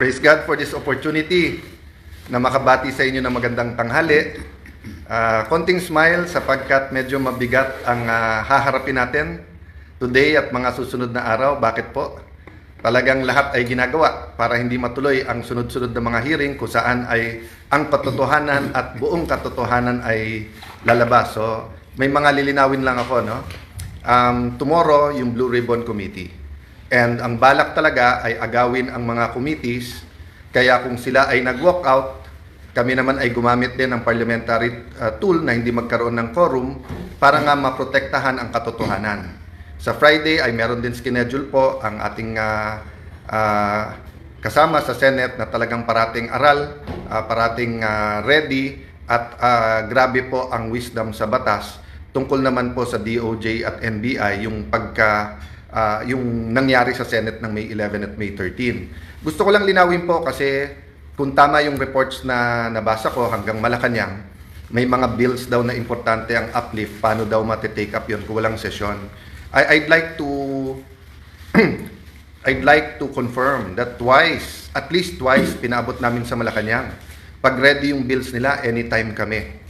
Praise God for this opportunity na makabati sa inyo ng magandang tanghali. Konting smile sapagkat medyo mabigat ang haharapin natin today at mga susunod na araw. Bakit po? Talagang lahat ay ginagawa para hindi matuloy ang sunod-sunod na mga hearing kung saan ay ang katotohanan at buong katotohanan ay lalabas. So, may mga lilinawin lang ako, no? Tomorrow, yung Blue Ribbon Committee. And ang balak talaga ay agawin ang mga committees, kaya kung sila ay nag-walk out, kami naman ay gumamit din ng parliamentary tool na hindi magkaroon ng quorum para nga maprotektahan ang katotohanan. Sa Friday ay meron din schedule po ang ating kasama sa Senate na talagang parating aral, parating ready at grabe po ang wisdom sa batas tungkol naman po sa DOJ at NBI yung nangyari sa Senate ng May 11 at May 13. Gusto ko lang linawin po kasi kung tama yung reports na nabasa ko hanggang Malacanang, may mga bills daw na importante ang uplift, paano daw matitake up yun kung walang sesyon. I'd like to confirm that at least twice, pinaabot namin sa Malacanang. Pag ready yung bills nila, anytime kami.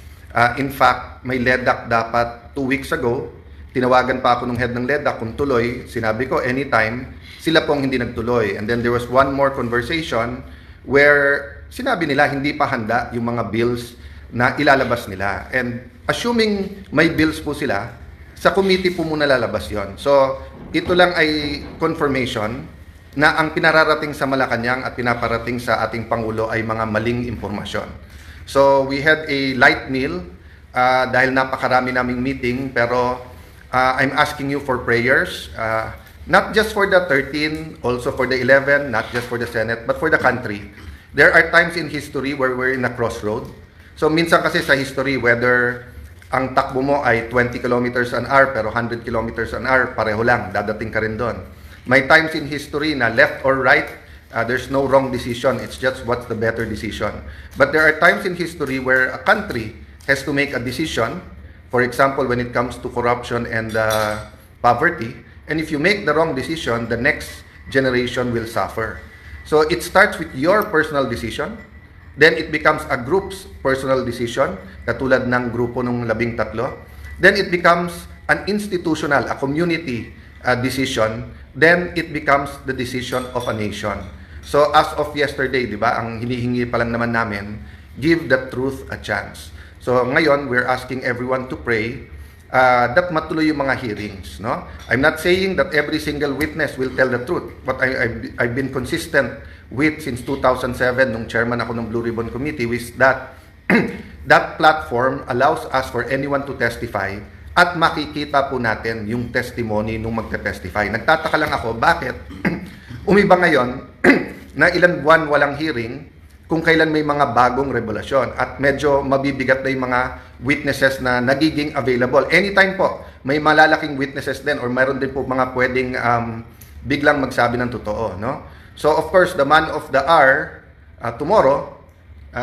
In fact, may LEDAC dapat 2 weeks ago. Tinawagan pa ako ng head ng LEDAC kung tuloy. Sinabi ko, anytime. Sila pong hindi nagtuloy. And then there was one more conversation where sinabi nila hindi pa handa yung mga bills na ilalabas nila. And assuming may bills po sila, sa committee po muna lalabas yon. So, ito lang ay confirmation na ang pinararating sa Malacanang at pinaparating sa ating Pangulo ay mga maling impormasyon. So, we had a light meal dahil napakarami naming meeting, pero I'm asking you for prayers, not just for the 13, also for the 11, not just for the Senate, but for the country. There are times in history where we're in a crossroad. So minsan kasi sa history, whether ang takbo mo ay 20 kilometers an hour pero 100 kilometers an hour, pareho lang, dadating ka rin doon. May times in history na left or right, there's no wrong decision, it's just what's the better decision. But there are times in history where a country has to make a decision. For example, when it comes to corruption and poverty, and if you make the wrong decision, the next generation will suffer. So it starts with your personal decision, then it becomes a group's personal decision, katulad ng grupo ng 13. Then it becomes an institutional, a community decision, then it becomes the decision of a nation. So as of yesterday, di ba, ang hinihingi pa lang naman namin, give the truth a chance. So ngayon, we're asking everyone to pray that matuloy yung mga hearings. No? I'm not saying that every single witness will tell the truth. What I've been consistent with since 2007, nung chairman ako ng Blue Ribbon Committee, is that that platform allows us for anyone to testify at makikita po natin yung testimony nung magte-testify. Nagtataka lang ako, bakit umiba ngayon na ilang buwan walang hearing kung kailan may mga bagong revelasyon at medyo mabibigat na yung mga witnesses na nagiging available. Anytime po, may malalaking witnesses din or mayroon din po mga pwedeng biglang magsabi ng totoo. No? So of course, the man of the hour tomorrow,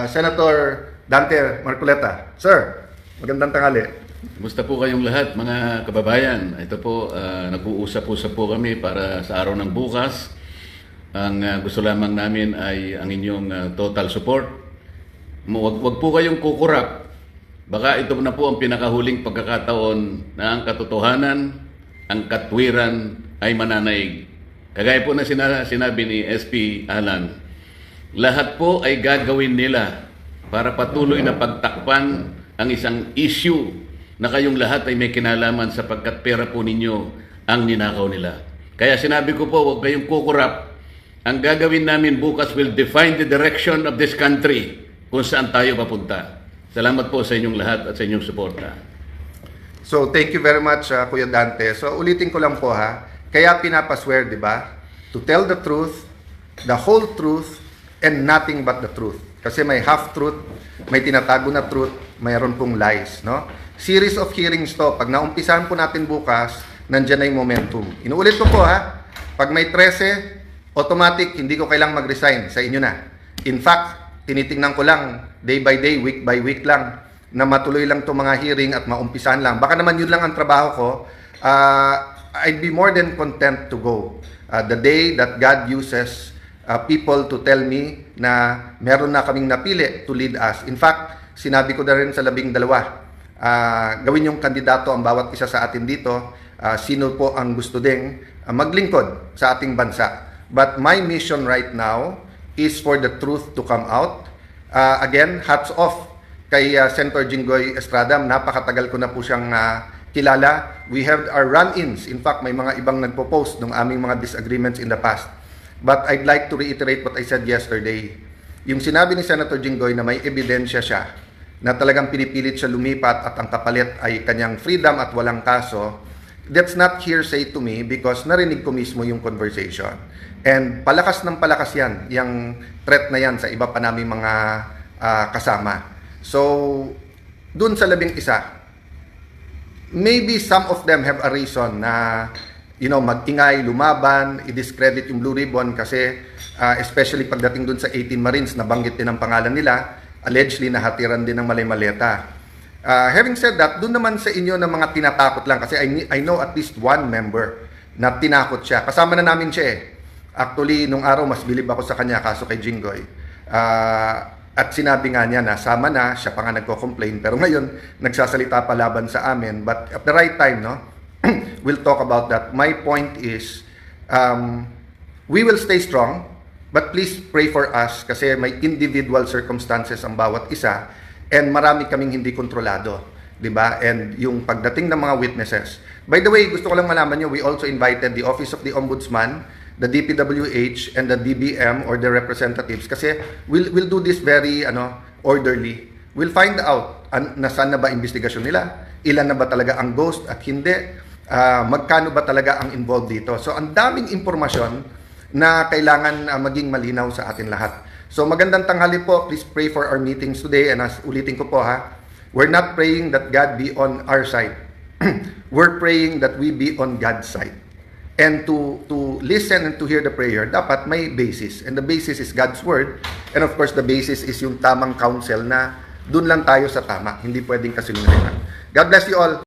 Senator Dante Marcoleta. Sir, magandang tanghali. Kumusta po kayong lahat mga kababayan? Ito po, nag-uusap-usap po kami para sa araw ng bukas. Ang gusto lamang namin ay ang inyong total support. Wag po kayong kukurap. Baka ito na po ang pinakahuling pagkakataon na ang katotohanan, ang katwiran ay mananaig. Kagaya po na sinabi ni SP Alan, lahat po ay gagawin nila para patuloy na pagtakpan ang isang issue na kayong lahat ay may kinalaman sapagkat pera po ninyo ang ninakaw nila. Kaya sinabi ko po, wag kayong kukurap. Ang gagawin namin bukas will define the direction of this country kung saan tayo papunta. Salamat po sa inyong lahat at sa inyong suporta. So, thank you very much, Kuya Dante. So, ulitin ko lang po kaya pinapaswear, di ba? To tell the truth, the whole truth, and nothing but the truth. Kasi may half-truth, may tinatago na truth, mayroon pong lies, no? Series of hearings to. Pag naumpisahan po natin bukas, nandiyan na yung momentum. Inuulit ko po, pag may 13, automatic, hindi ko kailang mag-resign sa inyo na. In fact, tinitingnan ko lang day by day, week by week lang na matuloy lang itong mga hearing at maumpisahan lang. Baka naman yun lang ang trabaho ko. I'd be more than content to go. The day that God uses people to tell me na meron na kaming napili to lead us. In fact, sinabi ko na rin sa 12, gawin yung kandidato ang bawat isa sa atin dito, sino po ang gusto ding maglingkod sa ating bansa. But my mission right now is for the truth to come out. Again, hats off kay Senator Jinggoy Estrada. Napakatagal ko na po siyang kilala. We have our run-ins. In fact, may mga ibang nagpo-post ng aming mga disagreements in the past. But I'd like to reiterate what I said yesterday. Yung sinabi ni Senator Jinggoy na may ebidensya siya na talagang pinipilit siya lumipat at ang kapalit ay kanyang freedom at walang kaso, that's not hearsay to me because narinig ko mismo yung conversation. And palakas ng palakas yan, yung threat na yan sa iba pa naming mga kasama. So, dun sa 11, maybe some of them have a reason na, mag-ingay, lumaban, i-discredit yung Blue Ribbon kasi especially pagdating dun sa 18 Marines, nabanggit din ang pangalan nila, allegedly nahatiran din ng malay-maleta. Having said that, dun naman sa inyo ng mga tinatakot lang kasi I know at least one member na tinakot siya. Kasama na namin siya eh. Actually, nung araw, mas bilib ako sa kanya kaso kay Jinggoy. At sinabi nga niya na sama na, siya pa nga nagko-complain. Pero ngayon, nagsasalita pa laban sa amin. But at the right time, we'll talk about that. My point is, we will stay strong, but please pray for us kasi may individual circumstances ang bawat isa and marami kaming hindi kontrolado. Diba? And yung pagdating ng mga witnesses. By the way, gusto ko lang malaman nyo, we also invited the Office of the Ombudsman, the DPWH, and the DBM or the representatives kasi we'll do this very orderly. We'll find out nasaan na ba investigasyon nila, ilan na ba talaga ang ghost at hindi, magkano ba talaga ang involved dito. So ang daming impormasyon na kailangan maging malinaw sa atin lahat. So magandang tanghali po, please pray for our meetings today and ulitin ko po we're not praying that God be on our side. We're praying that we be on God's side. And to listen and to hear the prayer, dapat may basis. And the basis is God's Word. And of course, the basis is yung tamang counsel na dun lang tayo sa tama. Hindi pwedeng kasinungalingan. God bless you all.